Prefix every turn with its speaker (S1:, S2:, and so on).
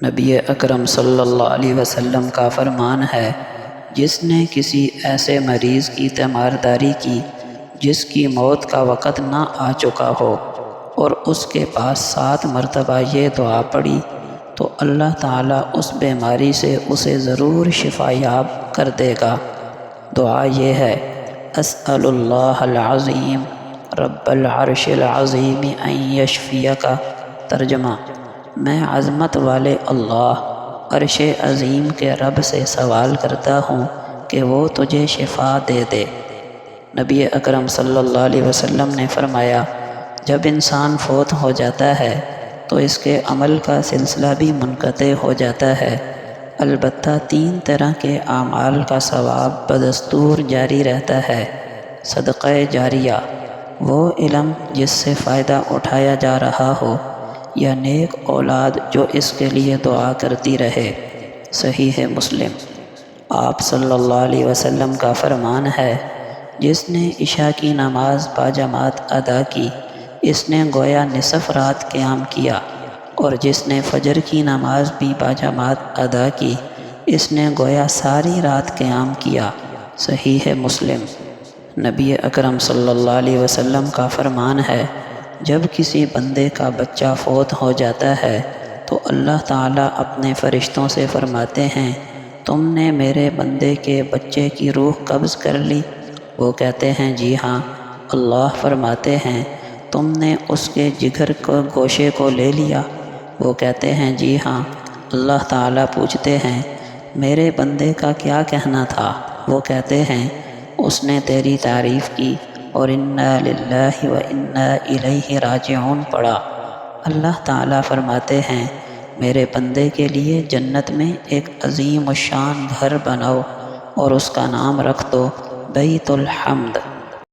S1: نبی اکرم صلی اللہ علیہ وسلم کا فرمان ہے، جس نے کسی ایسے مریض کی تیمارداری کی جس کی موت کا وقت نہ آ چکا ہو اور اس کے پاس 7 مرتبہ یہ دعا پڑھی تو اللہ تعالیٰ اس بیماری سے اسے ضرور شفا یاب کر دے گا۔ دعا یہ ہے: اسأل اللہ العظیم رب العرش العظیم ان یشفیک۔ ترجمہ: میں عظمت والے اللہ عرش عظیم کے رب سے سوال کرتا ہوں کہ وہ تجھے شفا دے دے۔ نبی اکرم صلی اللہ علیہ وسلم نے فرمایا، جب انسان فوت ہو جاتا ہے تو اس کے عمل کا سلسلہ بھی منقطع ہو جاتا ہے، البتہ 3 طرح کے اعمال کا ثواب بدستور جاری رہتا ہے۔ صدقہ جاریہ، وہ علم جس سے فائدہ اٹھایا جا رہا ہو، یا نیک اولاد جو اس کے لیے دعا کرتی رہے۔ صحیح مسلم۔ آپ صلی اللہ علیہ وسلم کا فرمان ہے، جس نے عشاء کی نماز باجماعت ادا کی اس نے گویا نصف رات قیام کیا، اور جس نے فجر کی نماز بھی باجماعت ادا کی اس نے گویا ساری رات قیام کیا۔ صحیح مسلم۔ نبی اکرم صلی اللہ علیہ وسلم کا فرمان ہے، جب کسی بندے کا بچہ فوت ہو جاتا ہے تو اللہ تعالیٰ اپنے فرشتوں سے فرماتے ہیں، تم نے میرے بندے کے بچے کی روح قبض کر لی؟ وہ کہتے ہیں، جی ہاں۔ اللہ فرماتے ہیں، تم نے اس کے جگر کو گوشے کو لے لیا؟ وہ کہتے ہیں، جی ہاں۔ اللہ تعالیٰ پوچھتے ہیں، میرے بندے کا کیا کہنا تھا؟ وہ کہتے ہیں، اس نے تیری تعریف کی اور انا للہ و انا الیہ راجعون پڑھا۔ اللہ تعالیٰ فرماتے ہیں، میرے بندے کے لیے جنت میں ایک عظیم الشان گھر بناؤ اور اس کا نام رکھ دو بیت الحمد۔